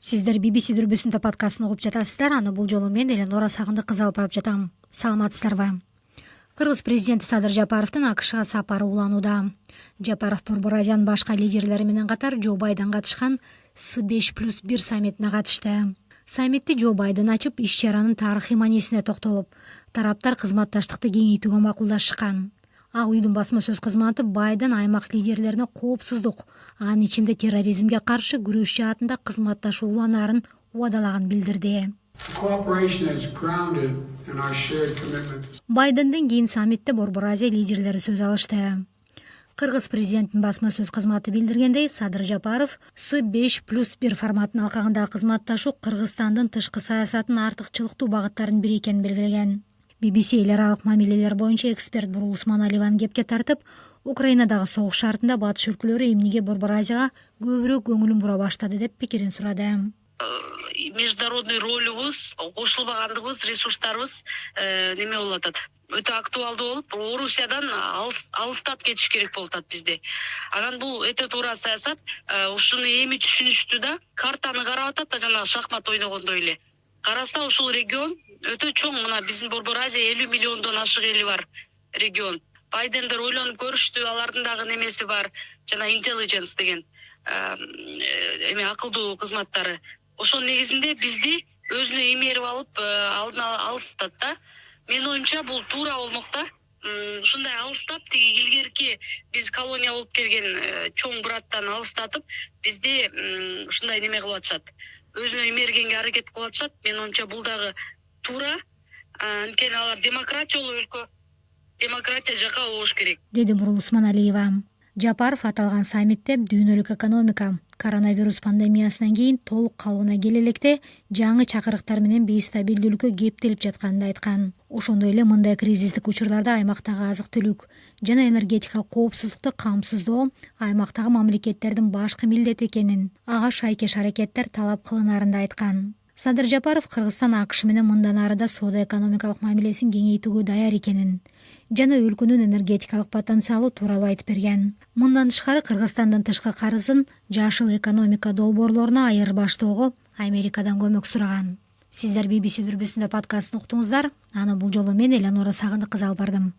Сиздер BBC дүрбүсүндө подкастын угуп жатасыздар. Аны бул жолу мен Эленора Сагынды кыз алып барып жатам. Саламатсыздарбы? Кыргыз президенти Садыр Жапаровдун АКШга сапары уланууда. Жапаров Борбор Азиянын башка лидерлери менен катар Джо Байден катышкан С5+1 саммитине катышты. Саммитти Джо Байден ачып, иш-чаранын тарыхый маанисине токтолуп, тараптар кызматташтыкты кеңейтүүгө макулдашкан. Ак үйдүн басма сөз кызматы Байден аймак лидерлерине коопсуздук, анын ичинде терроризмге каршы күрөш жаатында кызматташуу уланаарын убадалаган билдирди. Байденден кийин саммитте Борбор Азия лидерлери сөз алышты. Кыргыз президентинин басма сөз кызматы билдиргендей, Садыр Жапаров С5+1 форматынын алкагындагы кызматташуу Кыргызстандын тышкы саясатынын артыкчылыктуу багыттарынын бири экенин белгилеген. BBC эл аралык мамилелер боюнча эксперт Бурул Усманалиеваны кепке тартып, Украинадагы согуш шартында батыш өлкөлөрү эмнеге Борбор Азияга көбүрөөк көңүлүн бура баштады деп пикирин сурады. Международный ролубуз, кошулбагандыгыбыз, ресурстарыбыз неме болуп атат. Өтө актуалдуу болуп, Орусиядан алыстап кетиш керек болуп атат бизде. Анан бул өтө туура саясат. Ушуну эми түшүнүштү да, картаны карап атат да, жана шахмат ойногондой эле. Караса ушул регион өтө чоң, мына биздин Борбор Азия 50 миллиондон ашык эли бар регион. Байдендер ойлонуп көрүштү, алардын дагы немеси бар, жана intelligence деген акылдуу кызматтары. Ошонун негизинде бизди өзүнө эмерип алып, алдын алыстат да. Менин оюмча бул туура болмок да. Ушундай алыстап, тиги илгерки биз колония болуп келген чоң браттан алыстатып, бизди ушундай неме кылып атышат. Өзүнө эмергенге аракет кылып атышат. Менин оюмча бул дагы туура. Анткени алар демократиялуу өлкө. Демократия жака болуш керек, деди Бурул Усманалиева. Жапаров аталган саммитте дүйнөлүк экономика коронавирус пандемиясынан кийин толук калыбына келе электе жаңы чакырыктар менен бейстабилдүүлүккө кептелип жатканын айткан. Ошондой эле мындай кризистик учурларда аймактагы азык-түлүк жана энергетикалык коопсуздукту камсыздоо аймактагы мамлекеттердин башкы милдети экенин, ага шайкеш аракеттер талап кылынарын да айткан. Садыр Жапаров Кыргызстан АКШ менен мындан ары да соода-экономикалык мамилесин кеңейтүүгө даяр экенин жана өлкөнүн энергетикалык потенциалы тууралуу айтып берген. Мындан тышкары Кыргызстандын тышкы карызын жашыл экономика долбоорлоруна айырбаштоого Америкадан көмөк сураган. Сиздер BBC дүрбүсүндө подкастын уктуңуздар. Аны бул жолу мен Эленора Сагынды кыз алып бардым.